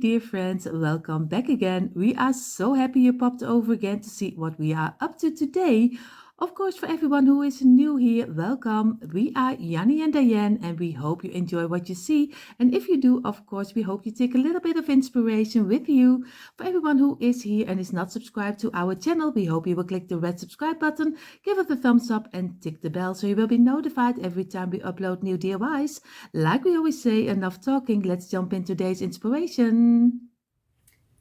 dear friends, welcome back again. We are so happy you popped over again to see what we are up to today. Of course, for everyone who is new here, welcome. We are Janny and Dyanne, and we hope you enjoy what you see. And if you do, of course, we hope you take a little bit of inspiration with you. For everyone who is here and is not subscribed to our channel, we hope you will click the red subscribe button, give it a thumbs up, and tick the bell so you will be notified every time we upload new DIYs. Like we always say, enough talking, let's jump in today's inspiration.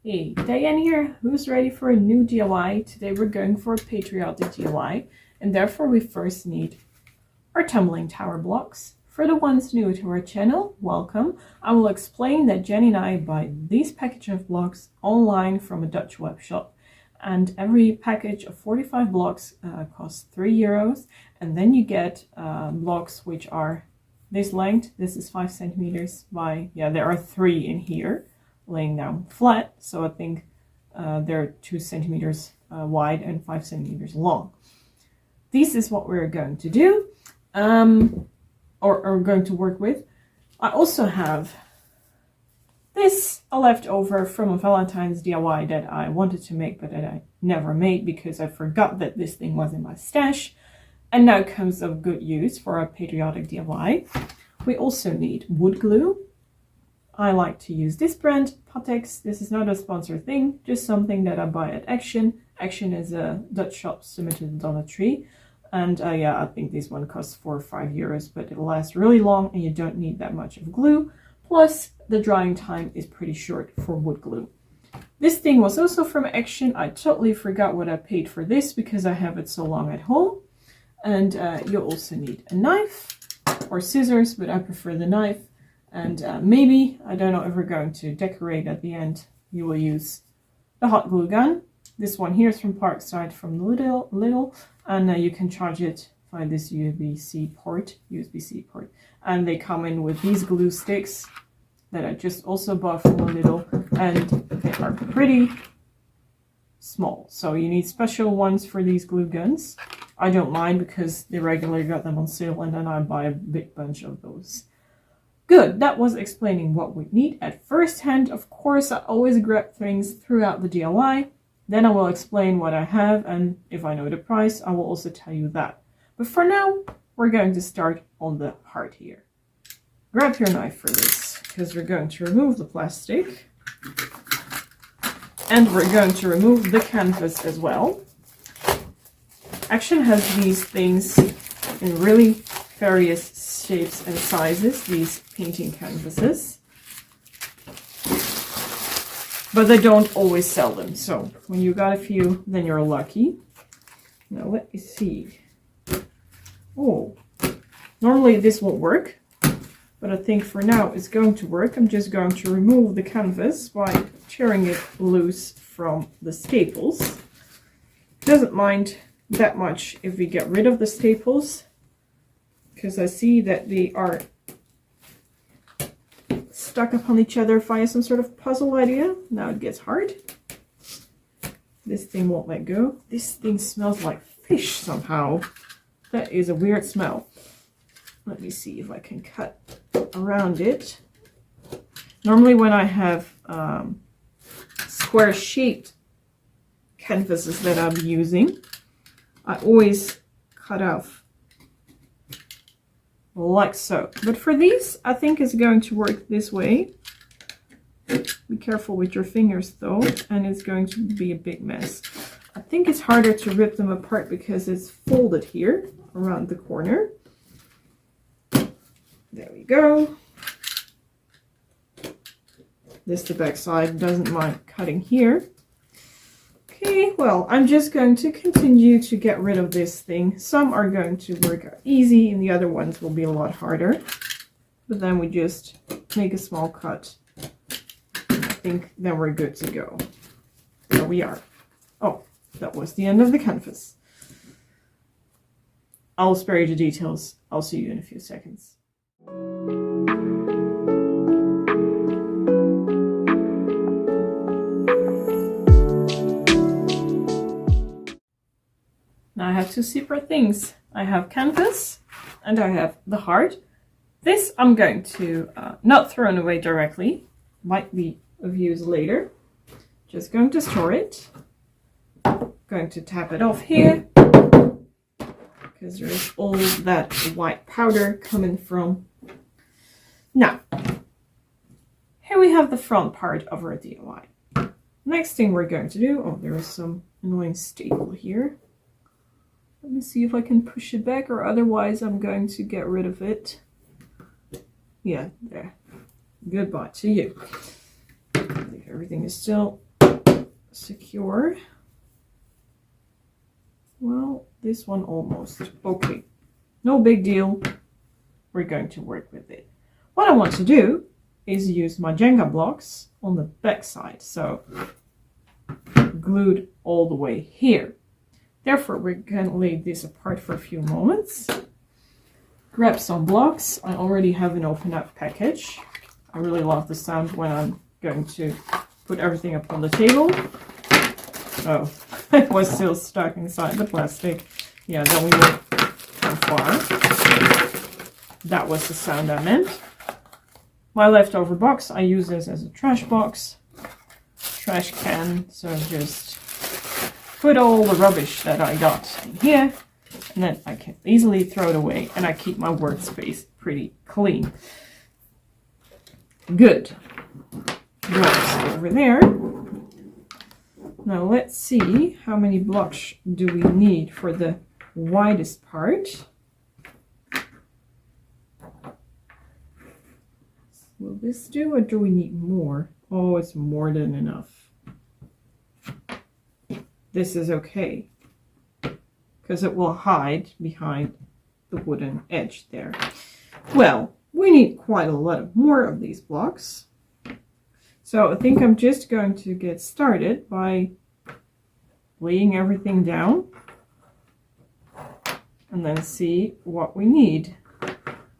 Hey, Diane here. Who's ready for a new DIY? Today we're going for a patriotic DIY, and therefore we first need our tumbling tower blocks. For the ones new to our channel, welcome. I will explain that Jenny and I buy these package of blocks online from a Dutch web shop, and every package of 45 blocks costs €3, and then you get blocks which are this length. This is 5 centimeters by, there are 3 in here laying down flat, so I think they're 2 centimeters wide and 5 centimeters long. This is what we're going to do, or going to work with. I also have this, a leftover from a Valentine's DIY that I wanted to make but that I never made because I forgot that this thing was in my stash, and now comes of good use for a patriotic DIY. We also need wood glue. I like to use this brand, Patex. This is not a sponsored thing, just something that I buy at Action. Action is a Dutch shop similar to the Dollar Tree. And I think this one costs €4 or €5, but it'll last really long and you don't need that much of glue. Plus, the drying time is pretty short for wood glue. This thing was also from Action. I totally forgot what I paid for this because I have it so long at home. And you'll also need a knife or scissors, but I prefer the knife. And maybe, I don't know if we're going to decorate at the end, you will use the hot glue gun. This one here is from Parkside from Lidl, and you can charge it via this USB-C port. And they come in with these glue sticks that I just also bought from Lidl, and they are pretty small. So you need special ones for these glue guns. I don't mind because they regularly got them on sale, and then I buy a big bunch of those. Good, that was explaining what we need at first hand. Of course, I always grab things throughout the DIY. Then I will explain what I have, and if I know the price, I will also tell you that. But for now, we're going to start on the heart here. Grab your knife for this, because we're going to remove the plastic. And we're going to remove the canvas as well. Action has these things in really various shapes and sizes, these painting canvases, but they don't always sell them, so when you got a few, then you're lucky. Now let me see. Oh, normally this won't work, but I think for now it's going to work. I'm just going to remove the canvas by tearing it loose from the staples. Doesn't mind that much if we get rid of the staples, because I see that they are stuck upon each other via some sort of puzzle idea. Now it gets hard. This thing won't let go. This thing smells like fish somehow. That is a weird smell. Let me see if I can cut around it. Normally when I have square shaped canvases that I'm using, I always cut off like so. But for these, I think it's going to work this way. Be careful with your fingers though, and it's going to be a big mess. I think it's harder to rip them apart because it's folded here around the corner. There we go. This the back side, doesn't mind cutting here. Okay, well, I'm just going to continue to get rid of this thing. Some are going to work out easy and the other ones will be a lot harder. But then we just make a small cut. I think then we're good to go. There we are. Oh, that was the end of the canvas. I'll spare you the details. I'll see you in a few seconds. Now I have two separate things. I have canvas and I have the heart. This I'm going to not throw away directly. Might be of use later. Just going to store it. Going to tap it off here because there's all that white powder coming from. Now, here we have the front part of our DIY. Next thing we're going to do, oh, there is some annoying staple here. Let me see if I can push it back, or otherwise I'm going to get rid of it. Yeah, there. Goodbye to you. If everything is still secure. Well, this one almost. Okay, no big deal. We're going to work with it. What I want to do is use my Jenga blocks on the back side. So glued all the way here. Therefore, we're going to lay this apart for a few moments. Grab some blocks. I already have an open up package. I really love the sound when I'm going to put everything up on the table. Oh, it was still stuck inside the plastic. Yeah, then we went too far. That was the sound I meant. My leftover box, I use this as a trash box, trash can. So just put all the rubbish that I got in here, and then I can easily throw it away, and I keep my workspace pretty clean. Good. Blocks over there. Now let's see how many blocks do we need for the widest part. Will this do, or do we need more? Oh, it's more than enough. This is okay, because it will hide behind the wooden edge there. Well, we need quite a lot more of these blocks. So I think I'm just going to get started by laying everything down and then see what we need.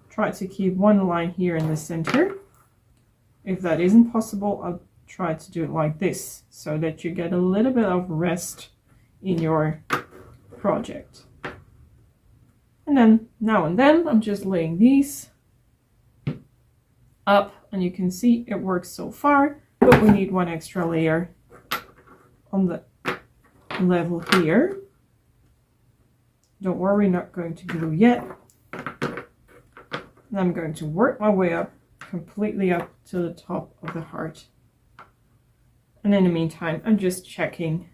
Try to keep one line here in the center. If that isn't possible, I'll try to do it like this so that you get a little bit of rest in your project. And then now and then I'm just laying these up, and you can see it works so far, but we need one extra layer on the level here. Don't worry, not going to glue yet. And I'm going to work my way up, completely up to the top of the heart. And in the meantime, I'm just checking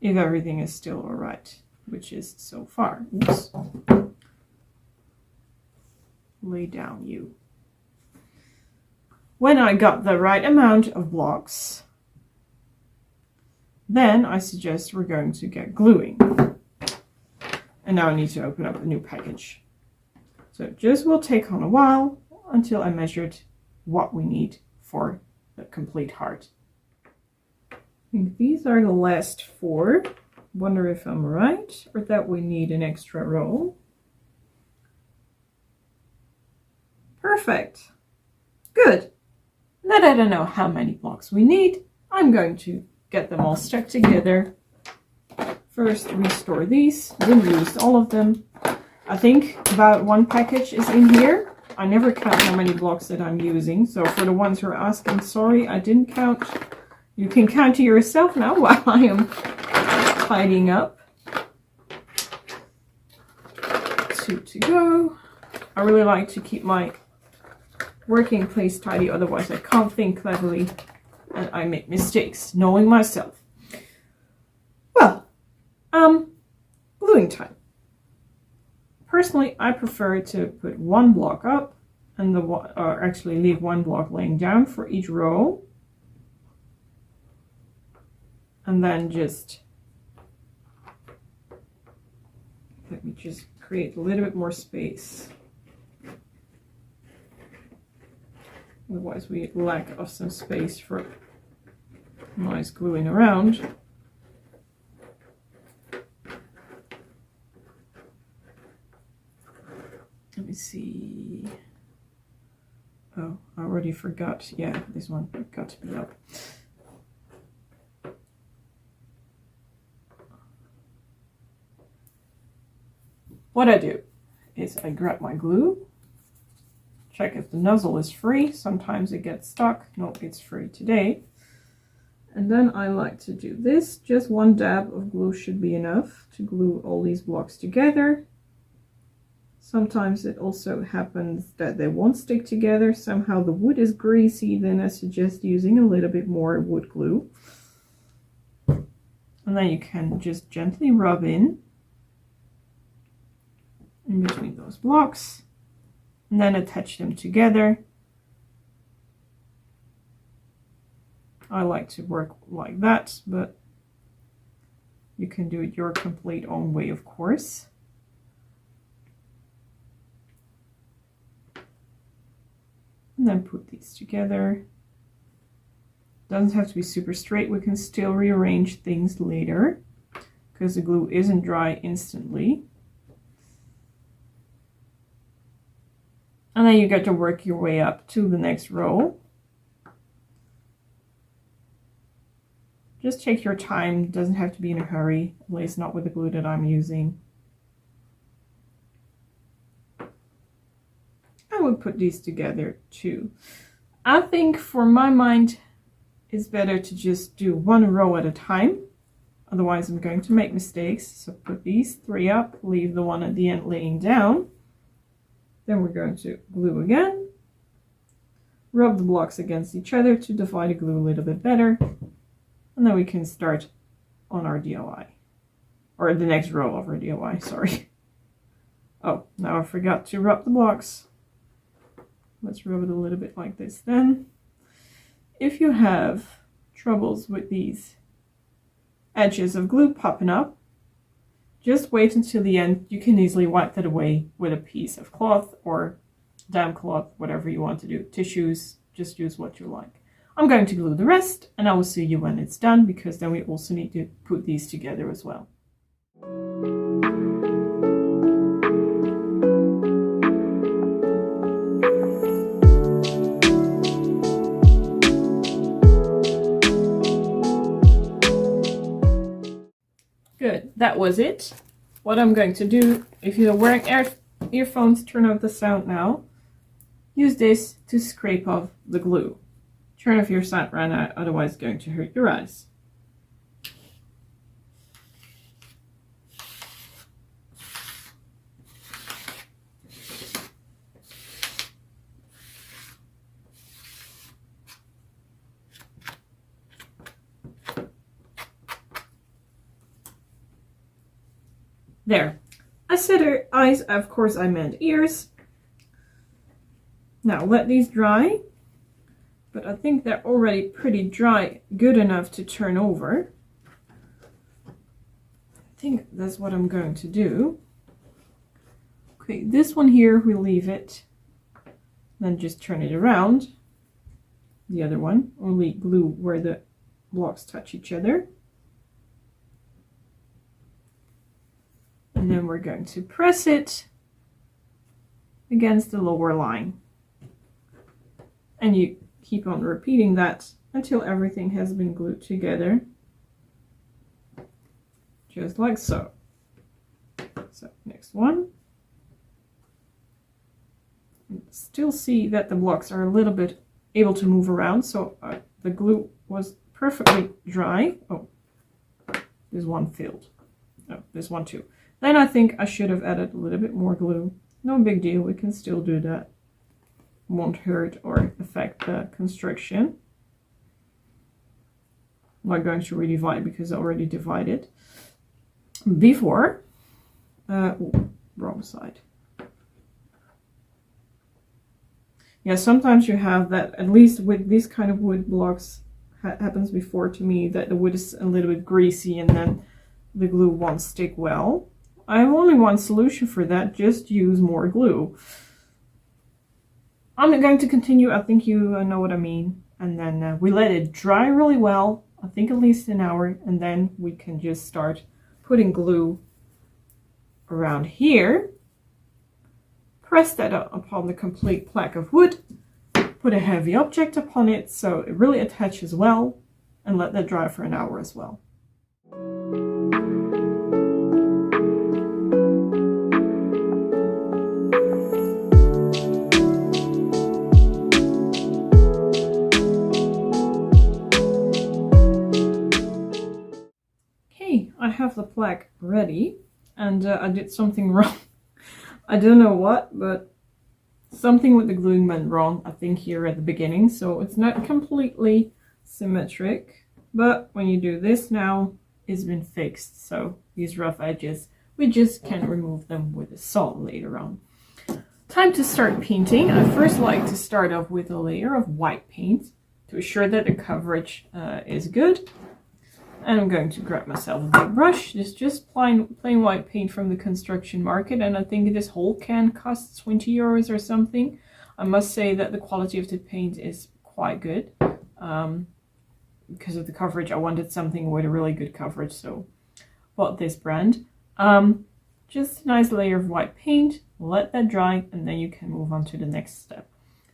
if everything is still all right, which is so far. Oops. Lay down, you. When I got the right amount of blocks, then I suggest we're going to get gluing. And now I need to open up a new package. So it just will take on a while until I measured what we need for the complete heart. I think these are the last 4. Wonder if I'm right, or that we need an extra roll. Perfect. Good. Now that I know how many blocks we need, I'm going to get them all stuck together. First, restore these. Didn't use all of them. I think about 1 package is in here. I never count how many blocks that I'm using. So for the ones who are asking, sorry, I didn't count. You can count to yourself now while I am tidying up. 2 to go. I really like to keep my working place tidy, otherwise I can't think cleverly and I make mistakes, knowing myself. Well, gluing time. Personally, I prefer to put 1 block up and actually leave 1 block laying down for each row. And then just, let me just create a little bit more space. Otherwise we lack of some space for nice gluing around. Let me see. Oh, I already forgot. Yeah, this one got to be up. What I do is I grab my glue, Check if the nozzle is free. Sometimes it gets stuck. Nope, it's free today. And then I like to do this. Just one dab of glue should be enough to glue all these blocks together. Sometimes it also happens that they won't stick together. Somehow the wood is greasy, then I suggest using a little bit more wood glue. And then you can just gently rub in between those blocks and then attach them together. I like to work like that, but you can do it your complete own way, of course. And then put these together. Doesn't have to be super straight. We can still rearrange things later because the glue isn't dry instantly. And then you get to work your way up to the next row. Just take your time. Doesn't have to be in a hurry, at least not with the glue that I'm using. I would put these together too. I think for my mind it's better to just do one row at a time, otherwise I'm going to make mistakes. So put these 3 up, leave the one at the end laying down. Then we're going to glue again, rub the blocks against each other to divide the glue a little bit better, and then we can start on our DIY, or the next row of our DIY, sorry. Oh, now I forgot to rub the blocks. Let's rub it a little bit like this then. If you have troubles with these edges of glue popping up, just wait until the end. You can easily wipe that away with a piece of cloth or damp cloth, whatever you want to do. Tissues, just use what you like. I'm going to glue the rest and I will see you when it's done, because then we also need to put these together as well. Good, that was it. What I'm going to do, if you're wearing earphones, turn off the sound now. Use this to scrape off the glue. Turn off your sound right now, otherwise it's going to hurt your eyes. There. I said her eyes, of course I meant ears. Now let these dry, but I think they're already pretty dry, good enough to turn over. I think that's what I'm going to do. Okay, this one here, we leave it, then just turn it around. The other one, only glue where the blocks touch each other. And then we're going to press it against the lower line. And you keep on repeating that until everything has been glued together. Just like so. So, next one. Still see that the blocks are a little bit able to move around, so the glue was perfectly dry. Oh, there's one filled. Oh, there's one too. Then I think I should have added a little bit more glue. No big deal, we can still do that. Won't hurt or affect the construction. I'm not going to redivide because I already divided before. Wrong side. Yeah, sometimes you have that, at least with these kind of wood blocks, happens before to me, that the wood is a little bit greasy and then the glue won't stick well. I have only one solution for that, just use more glue. I'm going to continue, I think you know what I mean. And then we let it dry really well, I think at least an hour, and then we can just start putting glue around here. Press that upon the complete plaque of wood, put a heavy object upon it so it really attaches well, and let that dry for an hour as well. I have the plaque ready, and I did something wrong. I don't know what, but something with the gluing went wrong, I think, here at the beginning, so it's not completely symmetric. But when you do this now, it's been fixed, so these rough edges, we just can remove them with a saw later on. Time to start painting. I first like to start off with a layer of white paint to ensure that the coverage is good. And I'm going to grab myself a big brush. This is just plain white paint from the construction market, and I think this whole can costs 20 euros or something. I must say that the quality of the paint is quite good. Because of the coverage, I wanted something with a really good coverage, so bought this brand. Just a nice layer of white paint, let that dry, and then you can move on to the next step.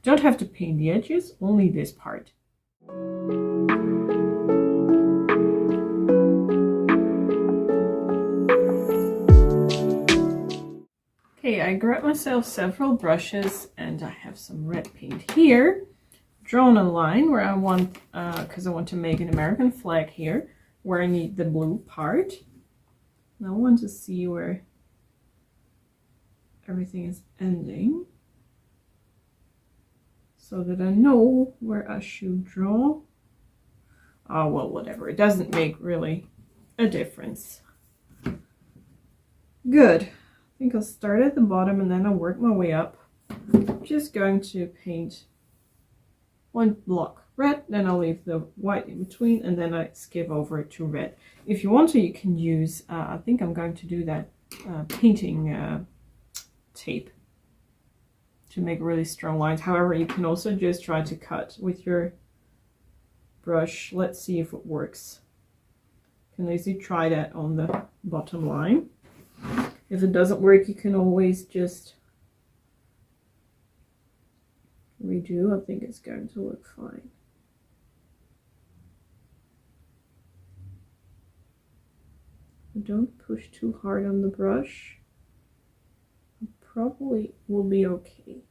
Don't have to paint the edges, only this part. Okay, I grabbed myself several brushes, and I have some red paint here. Drawn a line where I want, because I want to make an American flag here, where I need the blue part. And I want to see where everything is ending, so that I know where I should draw. Oh, well, whatever. It doesn't make really a difference. Good. I think I'll start at the bottom and then I'll work my way up. I'm just going to paint one block red, then I'll leave the white in between, and then I skip over to red. If you want to, you can use, I think I'm going to do that painting tape to make really strong lines. However, you can also just try to cut with your brush. Let's see if it works. You can easily try that on the bottom line. If it doesn't work, you can always just redo. I think it's going to look fine. Don't push too hard on the brush. It probably will be okay.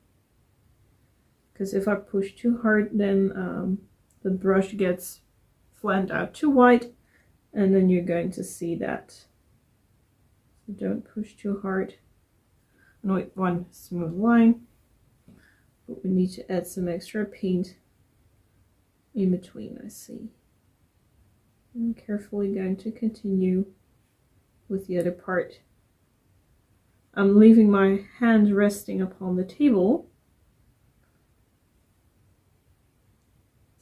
Because if I push too hard, then the brush gets flattened out too wide, and then you're going to see that. So don't push too hard. And with one smooth line. But we need to add some extra paint in between, I see. I'm carefully going to continue with the other part. I'm leaving my hand resting upon the table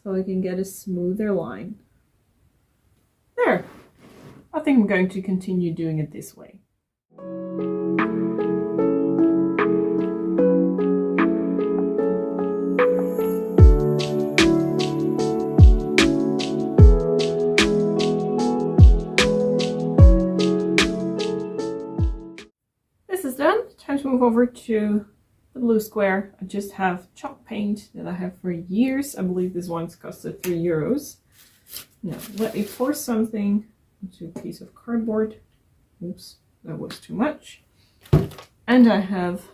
so I can get a smoother line. There! I think I'm going to continue doing it this way. Time to move over to the blue square. I just have chalk paint that I have for years. I believe this one's costed 3 euros. Now let me pour something into a piece of cardboard. Oops, that was too much. And I have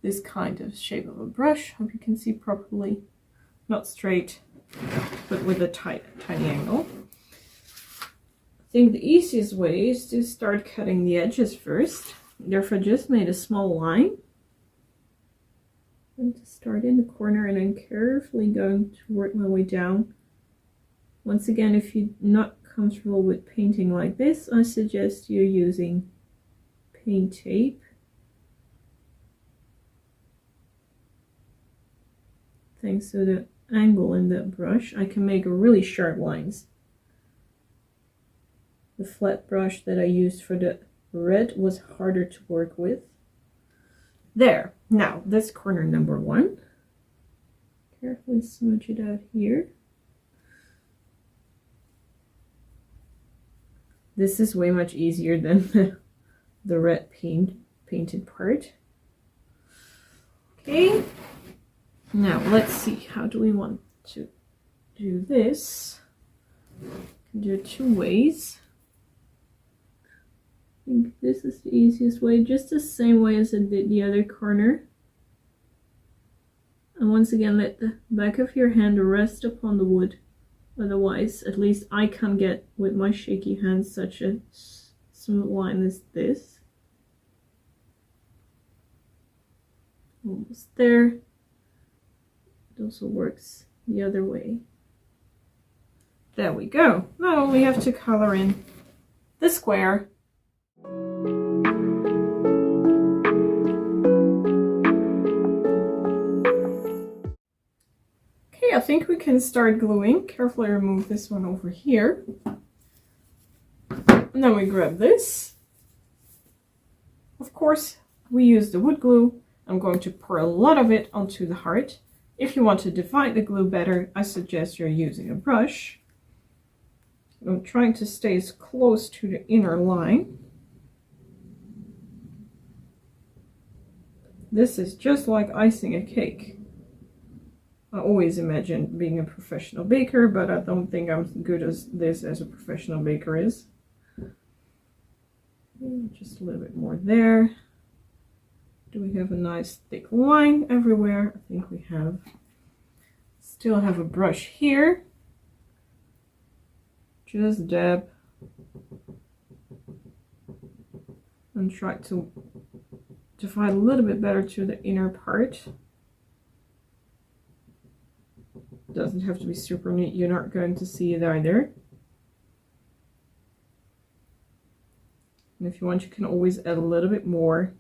this kind of shape of a brush. Hope you can see properly. Not straight, but with a tiny angle. I think the easiest way is to start cutting the edges first. Therefore, I just made a small line. I'm going to start in the corner and I'm carefully going to work my way down. Once again, if you're not comfortable with painting like this, I suggest you using paint tape. Thanks to the angle in that brush, I can make really sharp lines. The flat brush that I used for the red was harder to work with. There. Now, that's corner number 1. Carefully smudge it out here. This is way much easier than the red painted part. Okay. Now, let's see. How do we want to do this? You can do it 2 ways. I think this is the easiest way, just the same way as I did the other corner. And once again, let the back of your hand rest upon the wood Otherwise, at least I can't get with my shaky hands such a smooth line as this. Almost there. It also works the other way. There we go. Now we have to color in the square. Okay, I think we can start gluing. Carefully remove this one over here. And then we grab this. Of course, we use the wood glue. I'm going to pour a lot of it onto the heart. If you want to divide the glue better, I suggest you're using a brush. I'm trying to stay as close to the inner line. This is just like icing a cake. I always imagine being a professional baker, but I don't think I'm as good as this as a professional baker is. Just a little bit more there. Do we have a nice thick line everywhere? I think we have. Still have a brush here. Just dab and try to define a little bit better to the inner part. Doesn't have to be super neat, you're not going to see it either. And if you want, you can always add a little bit more.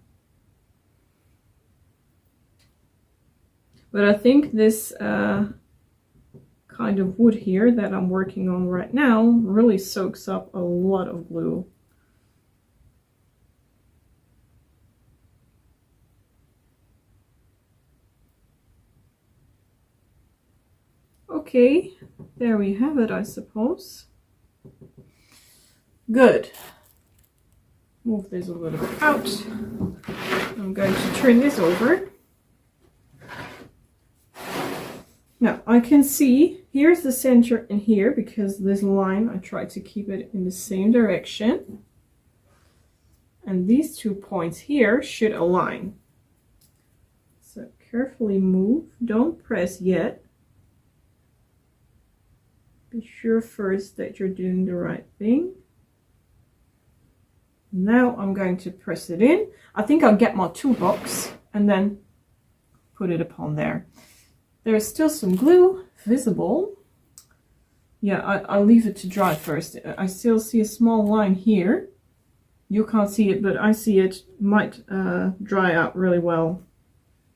But I think this kind of wood here that I'm working on right now really soaks up a lot of glue. Okay, there we have it, I suppose. Good. Move this a little bit out. I'm going to turn this over. Now I can see here's the center in here because this line, I try to keep it in the same direction. And these 2 points here should align. So carefully move, don't press yet. Be sure first that you're doing the right thing. Now I'm going to press it in. I think I'll get my toolbox and then put it upon there. There's still some glue visible. Yeah, I'll leave it to dry first. I still see a small line here. You can't see it, but I see it. Might dry out really well.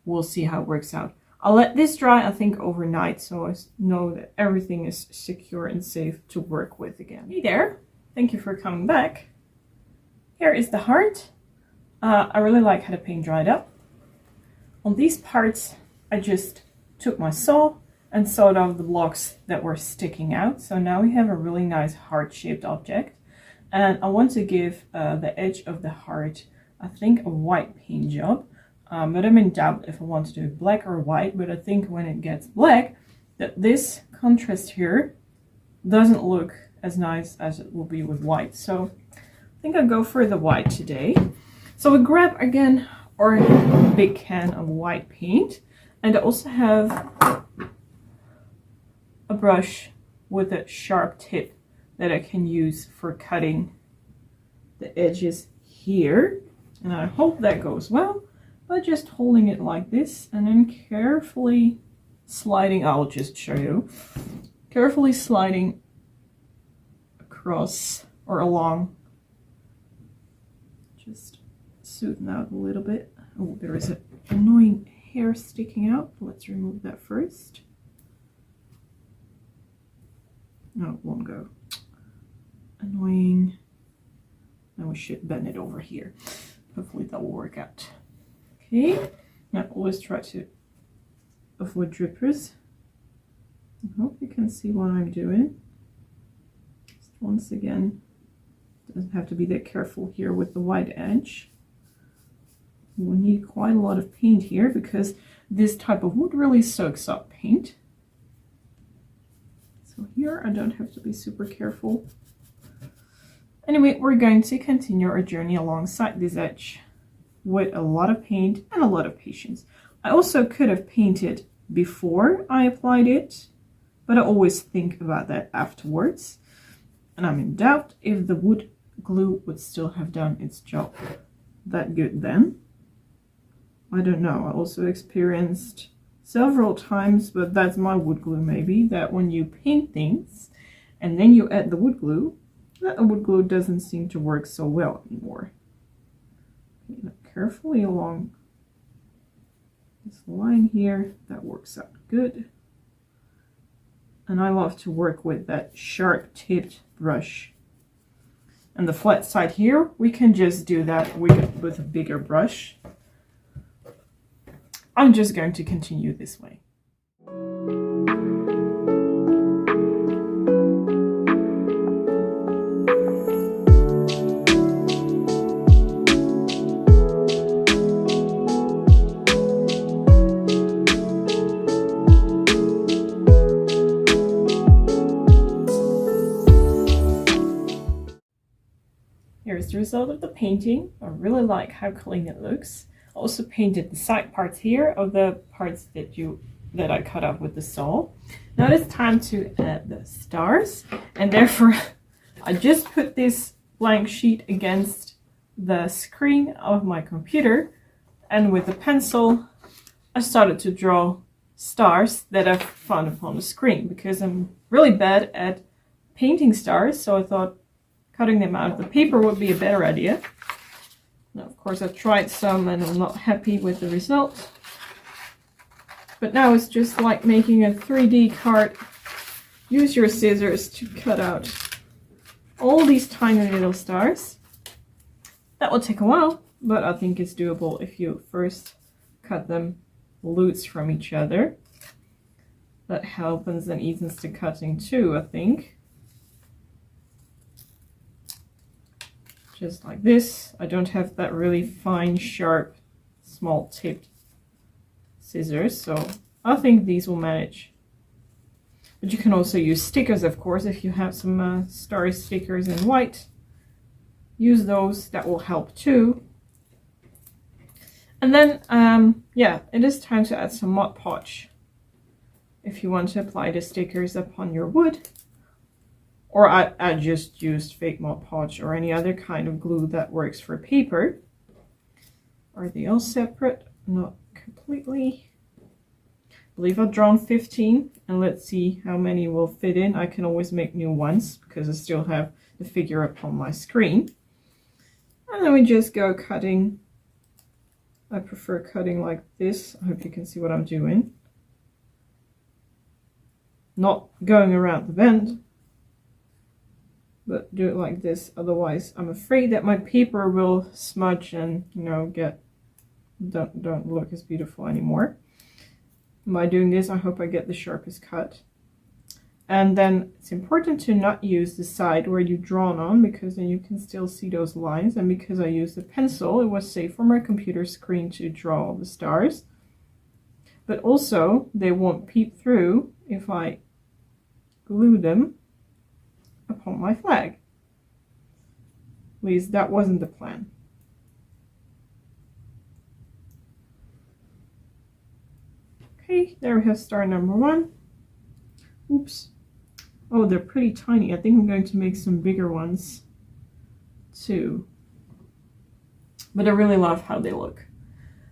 We'll see how it works out. I'll let this dry, I think, overnight, so I know that everything is secure and safe to work with again. Hey there, thank you for coming back. Here is the heart. I really like how the paint dried up. On these parts, I just took my saw and sawed off the blocks that were sticking out. So now we have a really nice heart-shaped object. And I want to give the edge of the heart, I think, a white paint job. But I'm in doubt if I want to do it black or white. But I think when it gets black, that this contrast here doesn't look as nice as it will be with white. So I think I'll go for the white today. So we grab again our big can of white paint. And I also have a brush with a sharp tip that I can use for cutting the edges here. And I hope that goes well by just holding it like this and then carefully sliding. I'll just show you. Carefully sliding across or along. Just smoothen out a little bit. Oh, there is an annoying hair sticking out. Let's remove that first. No, it won't go. Annoying. Now we should bend it over here. Hopefully that will work out. Okay. Now always try to avoid drippers. I hope you can see what I'm doing. Just once again, doesn't have to be that careful here with the white edge. We need quite a lot of paint here because this type of wood really soaks up paint. So here I don't have to be super careful. Anyway, we're going to continue our journey alongside this edge with a lot of paint and a lot of patience. I also could have painted before I applied it, but I always think about that afterwards. And I'm in doubt if the wood glue would still have done its job that good then. I don't know. I also experienced several times, but that's my wood glue maybe, that when you paint things and then you add the wood glue, that wood glue doesn't seem to work so well anymore. Paint it carefully along this line here. That works out good. And I love to work with that sharp tipped brush. And the flat side here, we can just do that with a bigger brush. I'm just going to continue this way. Here's the result of the painting. I really like how clean it looks. I also painted the side parts here of the parts that I cut out with the saw. Now it's time to add the stars, and therefore I just put this blank sheet against the screen of my computer, and with a pencil I started to draw stars that I found upon the screen, because I'm really bad at painting stars, so I thought cutting them out of the paper would be a better idea. Now, of course, I've tried some and I'm not happy with the result. But now it's just like making a 3D card. Use your scissors to cut out all these tiny little stars. That will take a while, but I think it's doable if you first cut them loose from each other. That helps and eases the cutting too, I think. Just like this. I don't have that really fine, sharp, small tipped scissors, so I think these will manage. But you can also use stickers, of course, if you have some starry stickers in white. Use those, that will help too. And then, yeah, it is time to add some Mod Podge. If you want to apply the stickers upon your wood. Or I just used fake Mod Podge or any other kind of glue that works for paper. Are they all separate? Not completely. I believe I've drawn 15, and let's see how many will fit in. I can always make new ones because I still have the figure up on my screen. And then we just go cutting. I prefer cutting like this. I hope you can see what I'm doing. Not going around the bend, but do it like this. Otherwise, I'm afraid that my paper will smudge and, you know, don't look as beautiful anymore. By doing this, I hope I get the sharpest cut. And then it's important to not use the side where you drawn on, because then you can still see those lines. And because I used a pencil, it was safe for my computer screen to draw all the stars. But also, they won't peep through if I glue them upon my flag. At least that wasn't the plan. Okay, there we have star number 1. Oops. Oh, they're pretty tiny. I think I'm going to make some bigger ones too. But I really love how they look.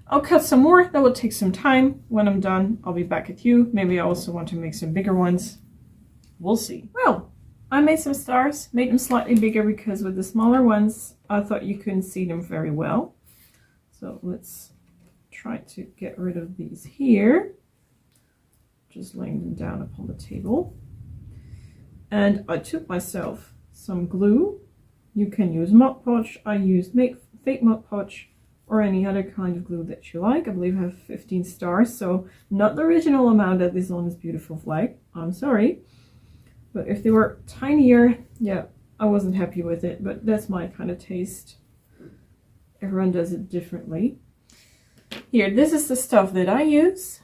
I'll cut some more. That will take some time. When I'm done, I'll be back at you. Maybe I also want to make some bigger ones. We'll see. Well, I made some stars, made them slightly bigger because with the smaller ones, I thought you couldn't see them very well. So let's try to get rid of these here. Just laying them down upon the table. And I took myself some glue. You can use Mod Podge. I used fake Mod Podge or any other kind of glue that you like. I believe I have 15 stars, so not the original amount that is on this beautiful flag. I'm sorry. But if they were tinier, yeah, I wasn't happy with it, but that's my kind of taste. Everyone does it differently. Here, this is the stuff that I use.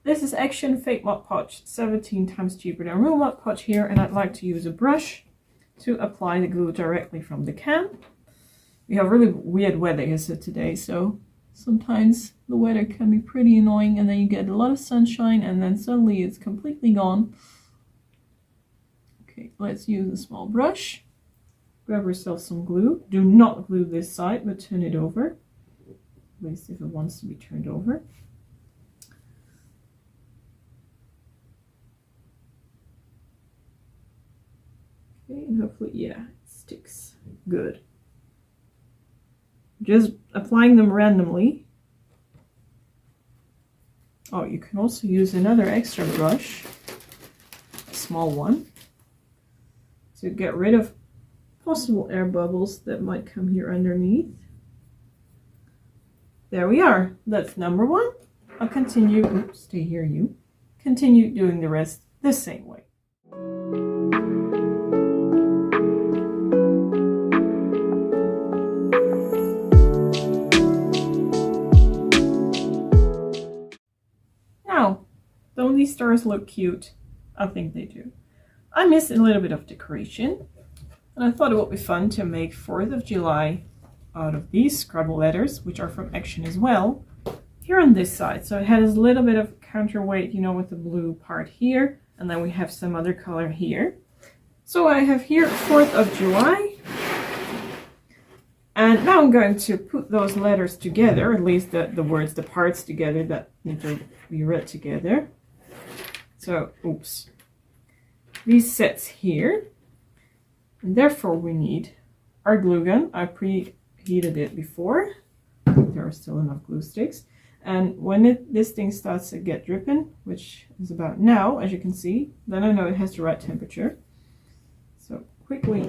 This is Action Fake Mod Podge, 17 times cheaper than real Mod Podge here, and I'd like to use a brush to apply the glue directly from the can. We have really weird weather here today, so sometimes the weather can be pretty annoying, and then you get a lot of sunshine and then suddenly it's completely gone. let's use a small brush. Grab yourself some glue. Do not glue this side, but turn it over. At least if it wants to be turned over. Okay, and hopefully, yeah, it sticks. Good. Just applying them randomly. Oh, you can also use another extra brush, a small one, to get rid of possible air bubbles that might come here underneath. There we are. That's number one. I'll continue. Oops, stay here, you. Continue doing the rest the same way. Now, don't these stars look cute? I think they do. I missed a little bit of decoration, and I thought it would be fun to make 4th of July out of these Scrabble letters, which are from Action as well, here on this side. So it has a little bit of counterweight, you know, with the blue part here, and then we have some other color here. So I have here 4th of July, and now I'm going to put those letters together, at least the words, the parts together that need to be read together. So, oops. These sets here, and therefore we need our glue gun. I preheated it before. There are still enough glue sticks. And when this thing starts to get dripping, which is about now, as you can see, then I know it has the right temperature. So quickly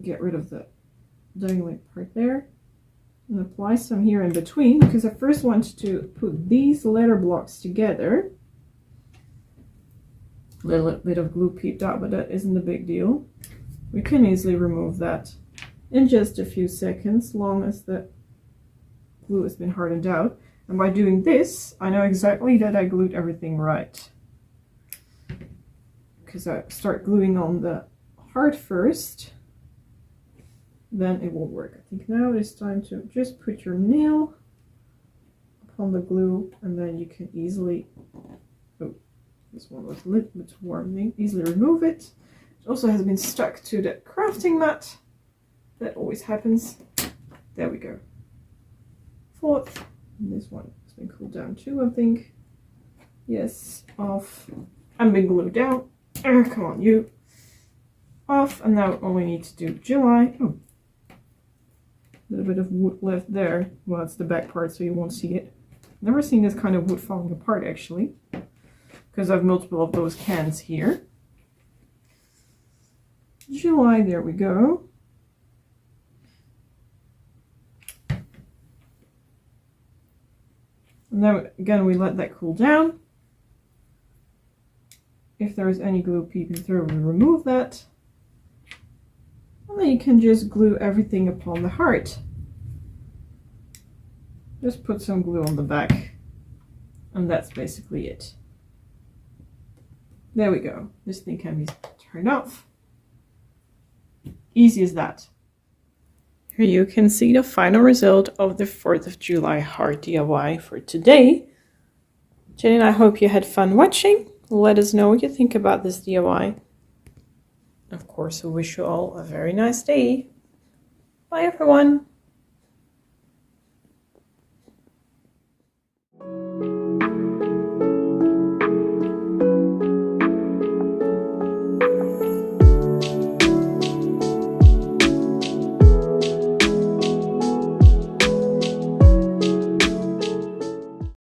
get rid of the dangling part there and apply some here in between, because I first want to put these letter blocks together. A little bit of glue peeped out, but that isn't a big deal. We can easily remove that in just a few seconds, long as the glue has been hardened out. And by doing this, I know exactly that I glued everything right, because I start gluing on the heart first, then it will work. I think now it's time to just put your nail upon the glue, and then you can easily, oh, this one was a little bit warm, easily remove it. It also has been stuck to the crafting mat. That always happens. There we go. 4th. And this one has been cooled down too, I think. Yes, off. And been glued down. Come on, you. Off. And now all we need to do July. Oh. A little bit of wood left there. Well, it's the back part, so you won't see it. Never seen this kind of wood falling apart, actually, because I have multiple of those cans here. July, there we go. And now again we let that cool down. If there is any glue peeping through, we remove that. And then you can just glue everything upon the heart. Just put some glue on the back, and that's basically it. There we go. This thing can be turned off. Easy as that. Here you can see the final result of the 4th of July heart DIY for today. Jenny and I hope you had fun watching. Let us know what you think about this DIY. Of course, we wish you all a very nice day. Bye everyone.